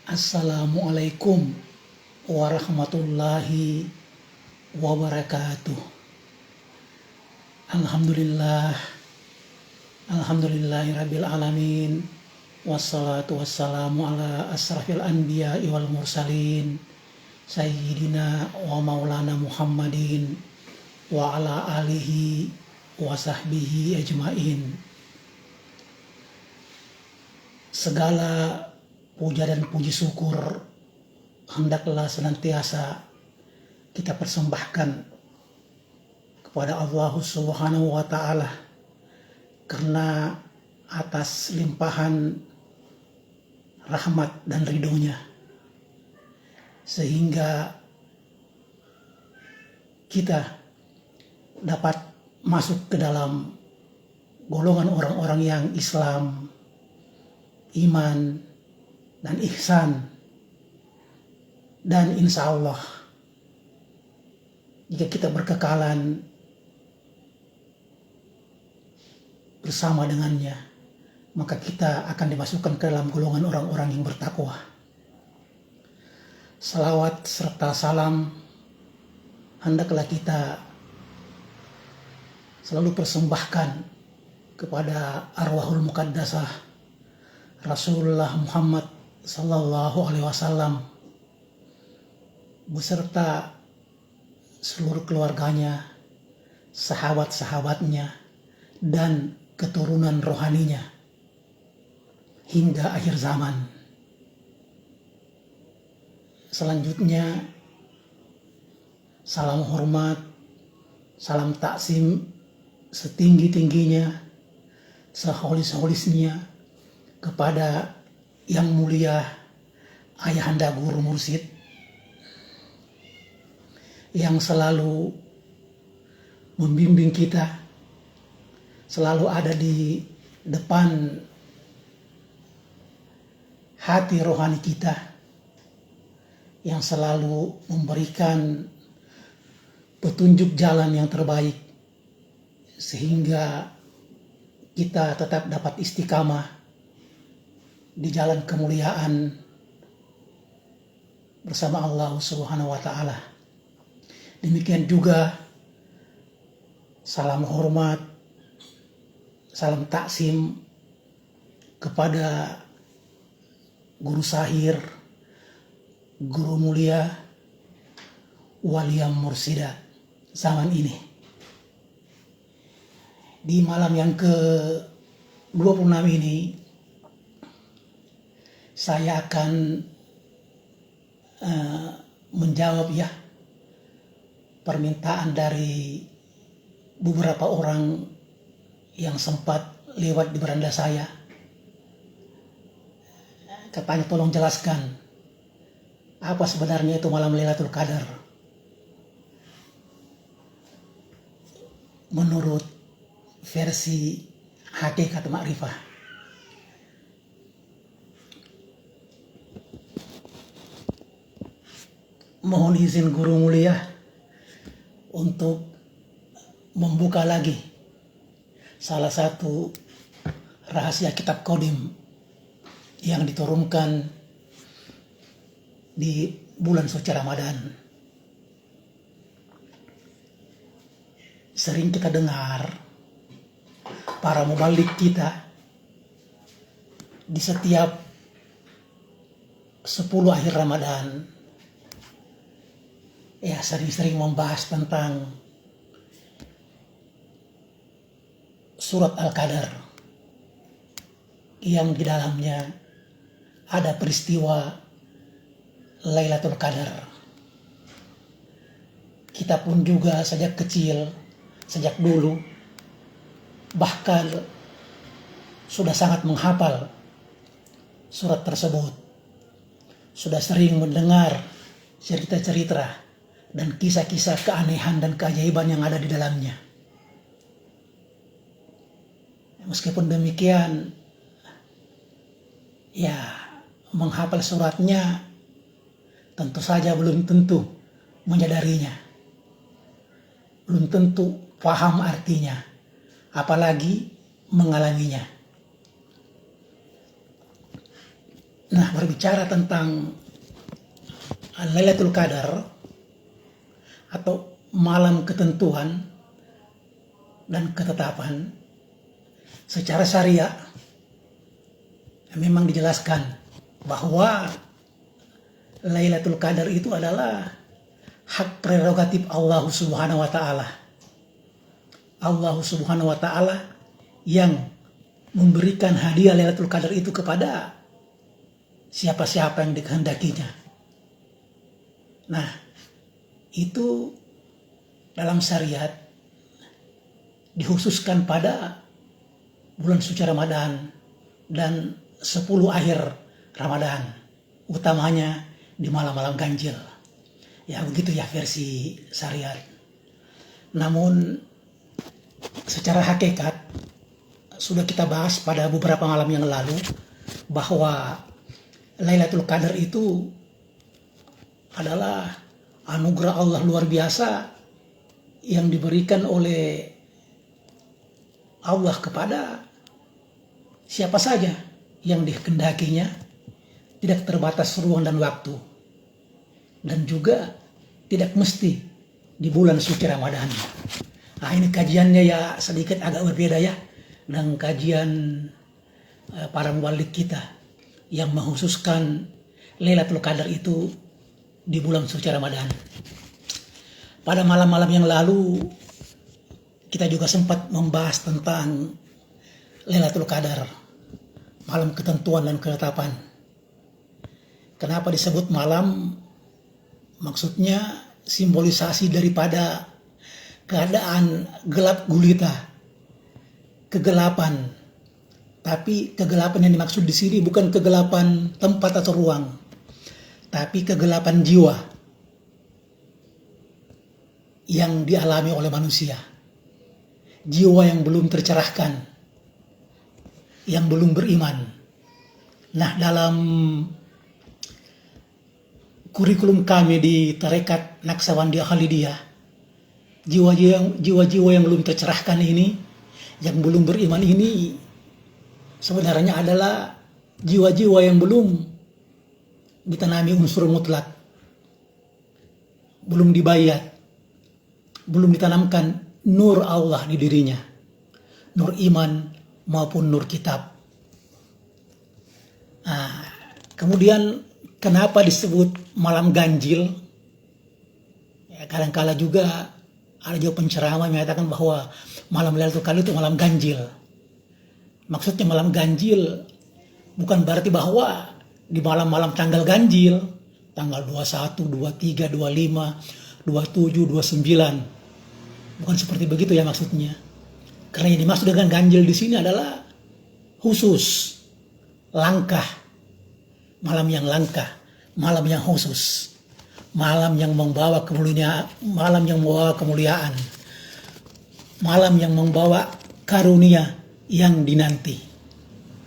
Assalamualaikum warahmatullahi wabarakatuh. Alhamdulillah, alhamdulillahirabbil alamin. Wassalatu wassalamu ala asrafil anbiya wal mursalin sayyidina wa maulana Muhammadin wa ala alihi wa sahbihi ajmain. Segala puja dan puji syukur hendaklah senantiasa kita persembahkan kepada Allah Subhanahu wa Ta'ala, karena atas limpahan rahmat dan ridhonya sehingga kita dapat masuk ke dalam golongan orang-orang yang Islam, iman, dan ihsan. Dan insya Allah jika kita berkekalan bersama dengannya, maka kita akan dimasukkan ke dalam golongan orang-orang yang bertakwa. Salawat serta salam hendaklah kita selalu persembahkan kepada arwahul muqaddasah Rasulullah Muhammad Sallallahu Alaihi Wasallam beserta seluruh keluarganya, sahabat-sahabatnya, dan keturunan rohaninya hingga akhir zaman. Selanjutnya, salam hormat, salam taksim setinggi-tingginya, seholis-holisnya kepada yang mulia Ayahanda Guru Mursyid yang selalu membimbing kita, selalu ada di depan hati rohani kita, yang selalu memberikan petunjuk jalan yang terbaik sehingga kita tetap dapat istiqamah di jalan kemuliaan bersama Allah Subhanahu wa Ta'ala. Demikian juga salam hormat, salam taksim kepada Guru Sahir, Guru Mulia Waliyam Mursida zaman ini. Di malam yang ke-26 ini saya akan menjawab permintaan dari beberapa orang yang sempat lewat di beranda saya. Katanya tolong jelaskan apa sebenarnya itu malam Lailatul Qadar menurut versi Hakikat Ma'rifah. Mohon izin Guru Mulia untuk membuka lagi salah satu rahasia kitab Qadim yang diturunkan di bulan suci Ramadan. Sering kita dengar para mubalik kita di setiap 10 akhir Ramadan sering-sering membahas tentang surat Al-Qadar yang di dalamnya ada peristiwa Lailatul Qadar. Kita pun juga sejak kecil, sejak dulu, bahkan sudah sangat menghafal surat tersebut. Sudah sering mendengar cerita-cerita dan kisah-kisah keanehan dan keajaiban yang ada di dalamnya. Meskipun demikian, menghafal suratnya tentu saja belum tentu menyadarinya, belum tentu paham artinya, apalagi mengalaminya. Nah, berbicara tentang Lailatul Qadar atau malam ketentuan dan ketetapan, secara syariah memang dijelaskan bahwa Lailatul Qadar itu adalah hak prerogatif Allah Subhanahu wa taala. Allah Subhanahu wa taala yang memberikan hadiah Lailatul Qadar itu kepada siapa-siapa yang dikehendakinya. Nah, itu dalam syariat dikhususkan pada bulan suci Ramadan dan 10 akhir Ramadan, utamanya di malam-malam ganjil. Ya begitu ya versi syariat. Namun secara hakikat sudah kita bahas pada beberapa malam yang lalu bahwa Lailatul Qadar itu adalah anugerah Allah luar biasa yang diberikan oleh Allah kepada siapa saja yang dikehendakinya, tidak terbatas ruang dan waktu, dan juga tidak mesti di bulan suci Ramadan. Nah, ini kajiannya ya sedikit agak berbeda ya dengan kajian para muwallid kita yang menghususkan Lailatul Qadar itu di bulan suci Ramadan. Pada malam-malam yang lalu kita juga sempat membahas tentang Lailatul Qadar, malam ketentuan dan ketetapan. Kenapa disebut malam? Maksudnya simbolisasi daripada keadaan gelap gulita, kegelapan. Tapi kegelapan yang dimaksud di sini bukan kegelapan tempat atau ruang, tapi kegelapan jiwa yang dialami oleh manusia. Jiwa yang belum tercerahkan, yang belum beriman. Nah, dalam kurikulum kami di Tarekat Naqsabandiyah Khalidiyah, jiwa-jiwa yang belum tercerahkan ini, yang belum beriman ini, sebenarnya adalah jiwa-jiwa yang belum ditanami unsur mutlak, belum dibayat, belum ditanamkan nur Allah di dirinya, nur iman maupun nur kitab. Nah, kemudian kenapa disebut malam ganjil? Ya, kadang-kala juga ada juga penceramah mengatakan bahwa malam Lailatul Qadar itu malam ganjil. Maksudnya malam ganjil bukan berarti bahwa di malam-malam tanggal ganjil, tanggal 21, 23, 25, 27, 29. Bukan seperti begitu ya maksudnya. Karena yang dimaksud dengan ganjil di sini adalah khusus, langkah, malam yang langkah, malam yang khusus, malam yang membawa kemuliaan, malam yang membawa kemuliaan, malam yang membawa karunia yang dinanti.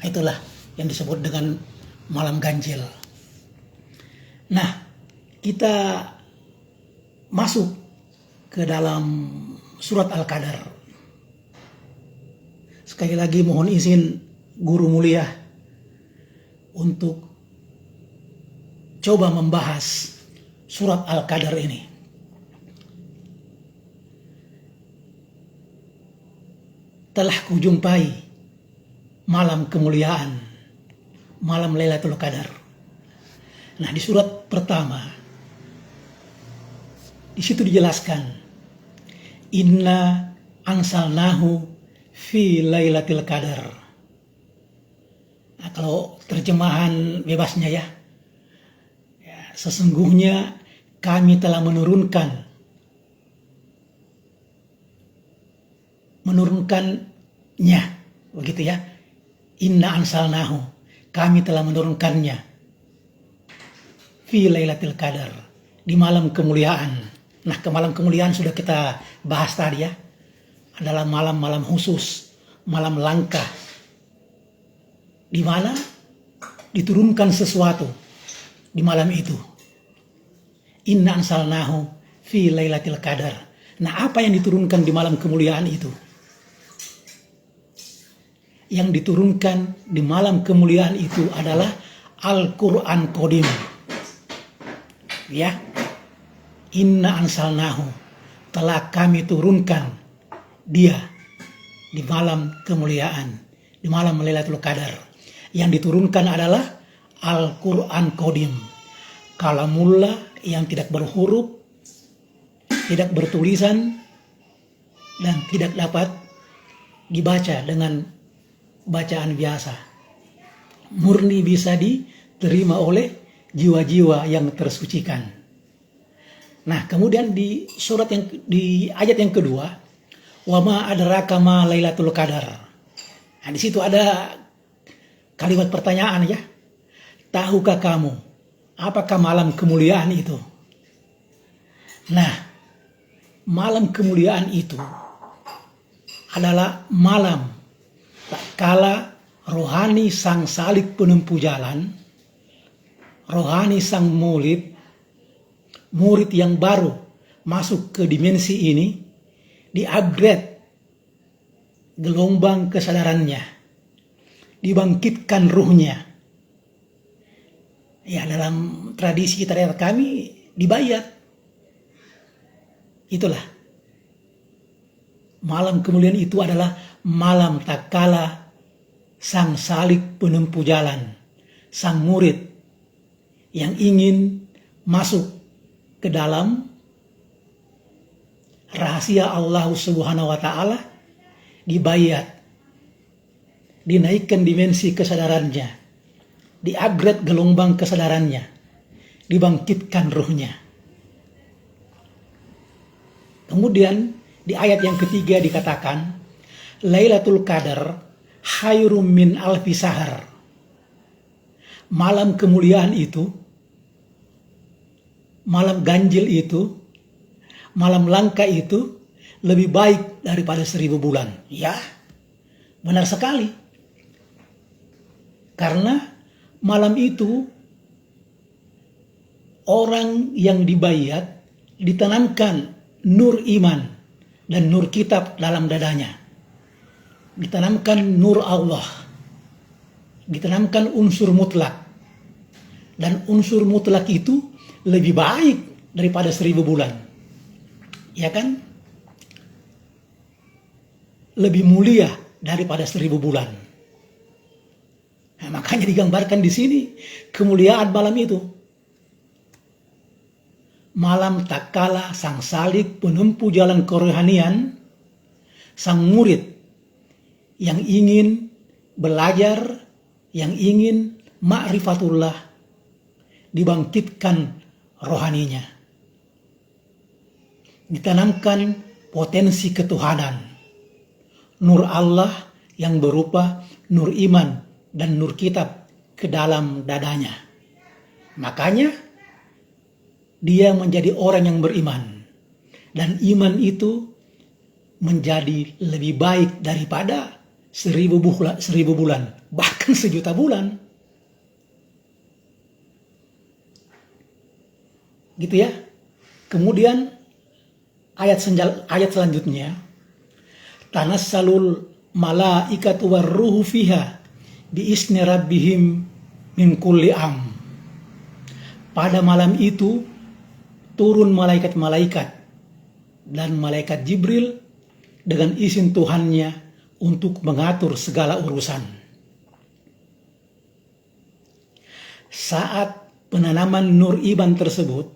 Itulah yang disebut dengan malam ganjil. Nah, kita masuk ke dalam surat Al-Qadar. Sekali lagi mohon izin guru mulia untuk coba membahas surat Al-Qadar ini. Telah kujumpai malam kemuliaan, malam Lailatul Qadar. Nah, di surat pertama di situ dijelaskan, Inna ansalnahu fi Lailatul Qadar. Nah, kalau terjemahan bebasnya ya, sesungguhnya kami telah menurunkannya, begitu ya. Inna ansalnahu, kami telah menurunkannya fi Lailatul Qadar, di malam kemuliaan. Nah, ke malam kemuliaan sudah kita bahas tadi ya, adalah malam-malam khusus, malam langka, di mana diturunkan sesuatu di malam itu. Inna ansalnahu fi Lailatul Qadar. Nah, apa yang diturunkan di malam kemuliaan itu? Yang diturunkan di malam kemuliaan itu adalah Al-Quran Qadim. Ya, inna ansalnahu, telah kami turunkan dia di malam kemuliaan, di malam Lailatul Qadar. Yang diturunkan adalah Al-Quran Qadim, kalamullah yang tidak berhuruf, tidak bertulisan, dan tidak dapat dibaca dengan bacaan biasa. Murni bisa diterima oleh jiwa-jiwa yang tersucikan. Nah, kemudian di ayat yang kedua, wa ma adraka ma Lailatul Qadar. Nah, di situ ada kalimat pertanyaan ya. Tahukah kamu apakah malam kemuliaan itu? Nah, malam kemuliaan itu adalah malam tak kala rohani sang salik penempuh jalan, rohani sang murid yang baru masuk ke dimensi ini, di-upgrade gelombang kesadarannya, dibangkitkan ruhnya. Ya, dalam tradisi tarekat kami dibayat. Itulah. Malam kemuliaan itu adalah malam tak kala sang salik penempuh jalan, sang murid yang ingin masuk ke dalam rahasia Allah Subhanahu wa Ta'ala, dibayat, dinaikkan dimensi kesadarannya, di-upgrade gelombang kesadarannya, dibangkitkan ruhnya. Kemudian di ayat yang ketiga dikatakan, Lailatul Qadar khairum min alfi sahar. Malam kemuliaan itu, malam ganjil itu, malam langka itu lebih baik daripada 1000 bulan. Ya, benar sekali. Karena malam itu orang yang dibayat ditanamkan nur iman dan nur kitab dalam dadanya. Ditanamkan nur Allah. Ditanamkan unsur mutlak. Dan unsur mutlak itu lebih baik daripada 1000 bulan. Ya kan? Lebih mulia daripada 1000 bulan. Nah, makanya digambarkan di sini kemuliaan malam itu. Malam tak kala sang salik penempuh jalan kerohanian, sang murid yang ingin belajar, yang ingin ma'rifatullah, dibangkitkan rohaninya. Ditanamkan potensi ketuhanan. Nur Allah yang berupa nur iman dan nur kitab ke dalam dadanya. Makanya dia menjadi orang yang beriman. Dan iman itu menjadi lebih baik daripada 1000 bulan. Bahkan 1.000.000 bulan. Gitu ya. Kemudian ayat selanjutnya. Tanassalul malaikatu warruhu fiha biizni rabbihim min kulli am. Pada malam itu turun malaikat-malaikat dan malaikat Jibril dengan izin Tuhannya untuk mengatur segala urusan. Saat penanaman nur iman tersebut,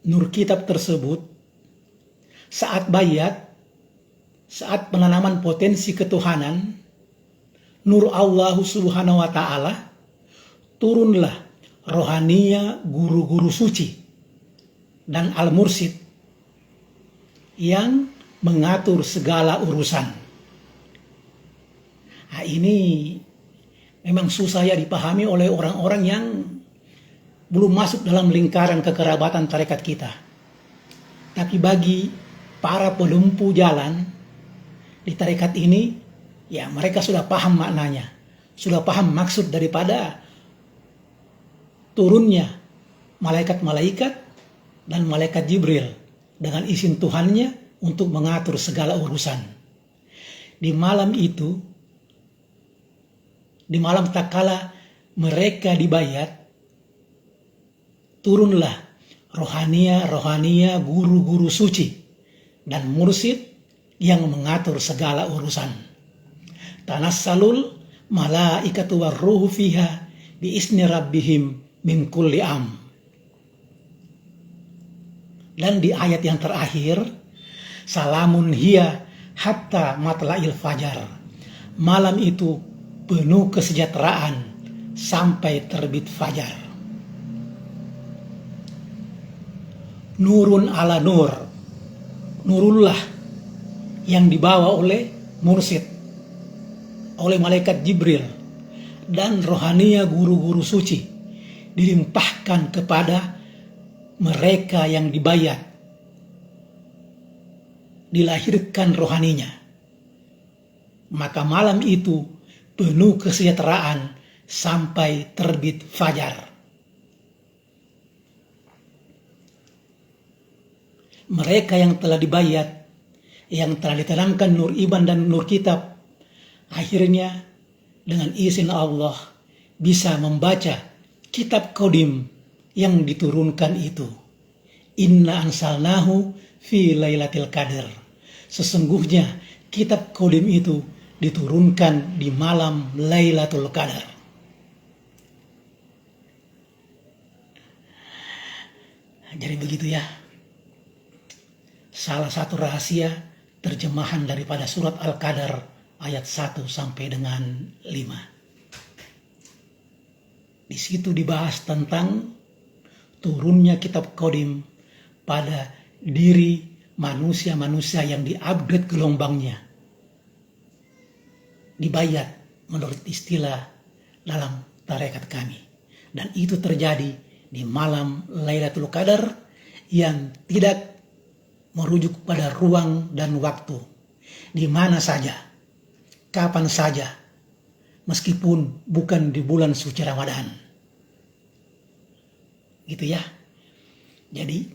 nur kitab tersebut, saat bayat, saat penanaman potensi ketuhanan, nur Allah Subhanahu wa Ta'ala, turunlah rohania guru-guru suci dan al-mursyid yang mengatur segala urusan. Nah, ini memang susah ya dipahami oleh orang-orang yang belum masuk dalam lingkaran kekerabatan tarekat kita. Tapi bagi para penempuh jalan di tarekat ini, ya mereka sudah paham maknanya, sudah paham maksud daripada turunnya malaikat-malaikat dan malaikat Jibril dengan izin Tuhannya untuk mengatur segala urusan. Di malam itu, di malam tak kala mereka dibayat, turunlah rohania guru-guru suci dan mursyid yang mengatur segala urusan. Tanassalul malaikatu warruhu fiha biizni rabbihim min kulli am. Dan di ayat yang terakhir, salamun hiya hatta matla'il fajar. Malam itu penuh kesejahteraan sampai terbit fajar. Nurun ala nur, nurullah yang dibawa oleh mursyid, oleh malaikat Jibril dan rohania guru-guru suci dilimpahkan kepada mereka yang dibayat, dilahirkan rohaninya. Maka malam itu penuh kesejahteraan sampai terbit fajar. Mereka yang telah dibayat, yang telah ditanamkan nur iman dan nur kitab, akhirnya dengan izin Allah bisa membaca kitab Qadim yang diturunkan itu. Inna ansalnahu fi lailatul qadar. Sesungguhnya kitab Qadim itu diturunkan di malam Lailatul Qadar. Jadi begitu ya. Salah satu rahasia terjemahan daripada surat Al-Qadar ayat 1 sampai dengan 5. Di situ dibahas tentang turunnya kitab Qadim pada diri manusia-manusia yang diupgrade gelombangnya, dibayat menurut istilah dalam tarekat kami. Dan itu terjadi di malam Lailatul Qadar yang tidak merujuk pada ruang dan waktu, di mana saja, kapan saja, meskipun bukan di bulan suci Ramadan. Gitu ya. Jadi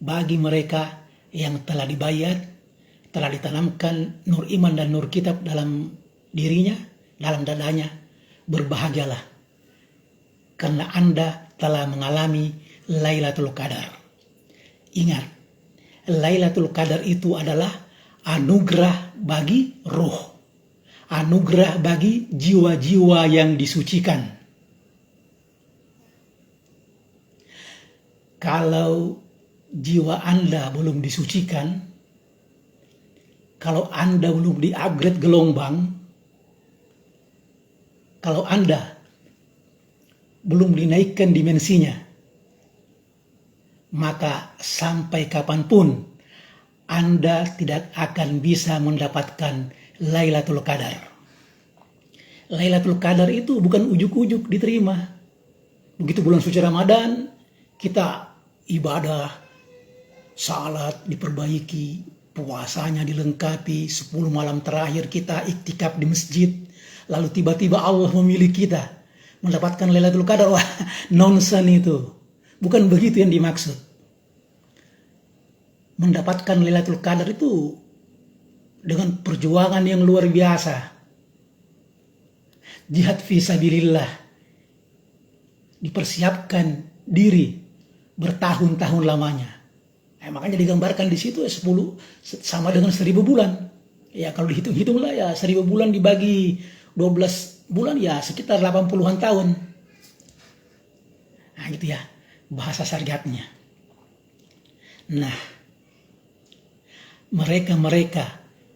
bagi mereka yang telah dibayat, telah ditanamkan nur iman dan nur kitab dalam dirinya, dalam dadanya, berbahagialah karena Anda telah mengalami Lailatul Qadar. Ingat, Lailatul Qadar itu adalah anugerah bagi roh, anugerah bagi jiwa-jiwa yang disucikan. Kalau jiwa Anda belum disucikan, kalau Anda belum di-upgrade gelombang, kalau Anda belum dinaikkan dimensinya, maka sampai kapanpun Anda tidak akan bisa mendapatkan Lailatul Qadar. Lailatul Qadar itu bukan ujuk-ujuk diterima. Begitu bulan suci Ramadan, kita ibadah, salat diperbaiki, puasanya dilengkapi, 10 malam terakhir kita iktikaf di masjid, lalu tiba-tiba Allah memilih kita mendapatkan Lailatul Qadar. Wah, nonsen itu. Bukan begitu yang dimaksud. Mendapatkan Lailatul Qadar itu dengan perjuangan yang luar biasa. Jihad fisabilillah. Dipersiapkan diri bertahun-tahun lamanya. Makanya digambarkan di situ 10 sama dengan 1000 bulan. Ya kalau dihitung-hitunglah ya 1000 bulan dibagi 12 bulan ya sekitar 80-an tahun. Nah gitu ya. Bahasa syariatnya. Nah, mereka-mereka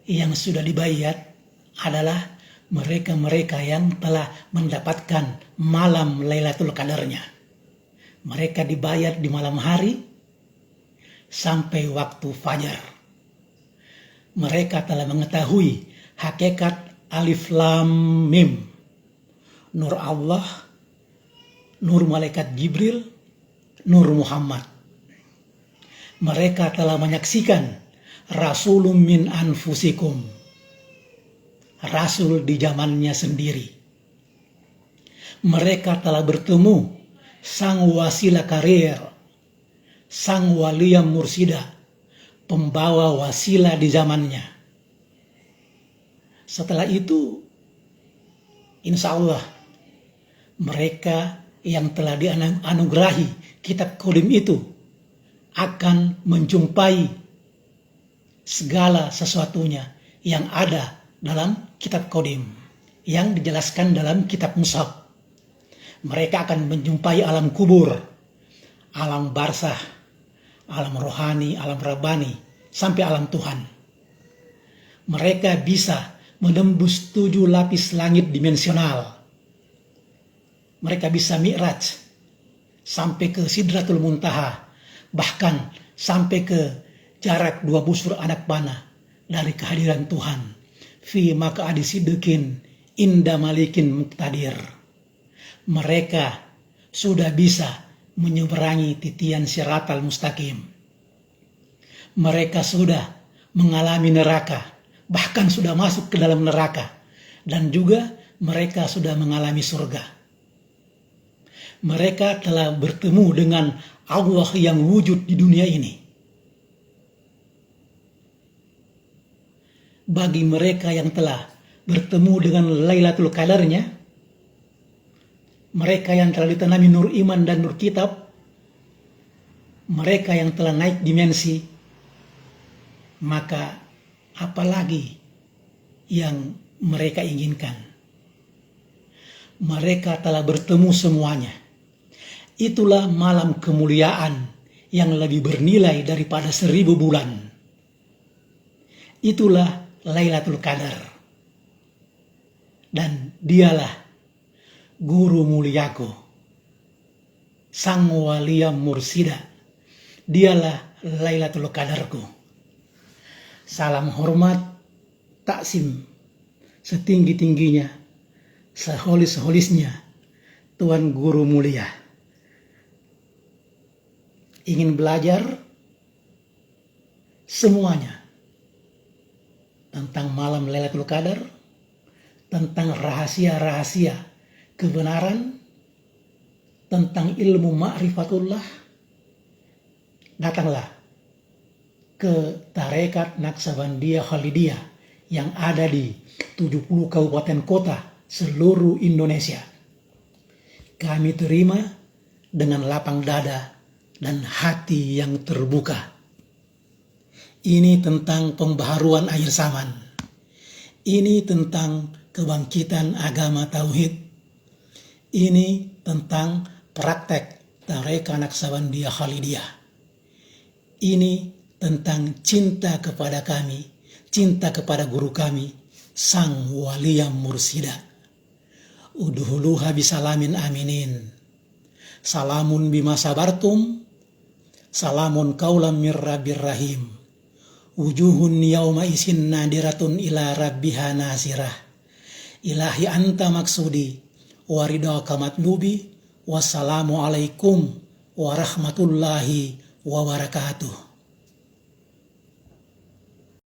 yang sudah dibayat adalah mereka-mereka yang telah mendapatkan malam Lailatul Qadarnya. Mereka dibayat di malam hari sampai waktu fajar. Mereka telah mengetahui hakikat alif lam mim. Nur Allah, nur malaikat Jibril, nur Muhammad. Mereka telah menyaksikan Rasulun min anfusikum, Rasul di zamannya sendiri. Mereka telah bertemu sang wasila karir, sang walia mursida, pembawa wasilah di zamannya. Setelah itu, insya Allah mereka yang telah dianugerahi kitab Kodim itu akan menjumpai segala sesuatunya yang ada dalam kitab Kodim yang dijelaskan dalam kitab Mushaf. Mereka akan menjumpai alam kubur, alam barzah, alam rohani, alam rabbani, sampai alam Tuhan. Mereka bisa menembus 7 lapis langit dimensional. Mereka bisa mi'raj sampai ke Sidratul Muntaha, bahkan sampai ke jarak 2 busur anak panah dari kehadiran Tuhan. Fi maq'adi sidqin inda malikin muqtadir. Mereka sudah bisa menyeberangi titian siratal mustaqim. Mereka sudah mengalami neraka, bahkan sudah masuk ke dalam neraka, dan juga mereka sudah mengalami surga. Mereka telah bertemu dengan Allah yang wujud di dunia ini. Bagi mereka yang telah bertemu dengan Lailatul Qadarnya, mereka yang telah ditanami nur iman dan nur kitab, mereka yang telah naik dimensi, maka apalagi yang mereka inginkan? Mereka telah bertemu semuanya. Itulah malam kemuliaan yang lebih bernilai daripada 1000 bulan. Itulah Lailatul Qadar. Dan dialah guru muliaku, sang walia mursida. Dialah Lailatul Qadarku. Salam hormat, taksim setinggi-tingginya, seholis-holisnya Tuan Guru Mulia. Ingin belajar semuanya tentang malam Lailatul Qadar, tentang rahasia-rahasia kebenaran, tentang ilmu ma'rifatullah, datanglah ke Tarekat Naqsabandiyah Khalidiyah yang ada di 70 kabupaten kota seluruh Indonesia. Kami terima dengan lapang dada dan hati yang terbuka. Ini tentang pembaharuan akhir zaman. Ini tentang kebangkitan agama tauhid. Ini tentang praktek Tarekat Naqsabandiyah Khalidiyah. Ini tentang cinta kepada kami, cinta kepada guru kami, sang walia mursida. Udhuluha bisalamin aminin. Salamun bima sabartum, salamun qaulam mir rabbir rahim. Wujuhun yauma isin nadiratun ila rabbiha nasirah. Ilahi anta maksudi, waridaka matlubi, wassalamu alaikum warahmatullahi wabarakatuh.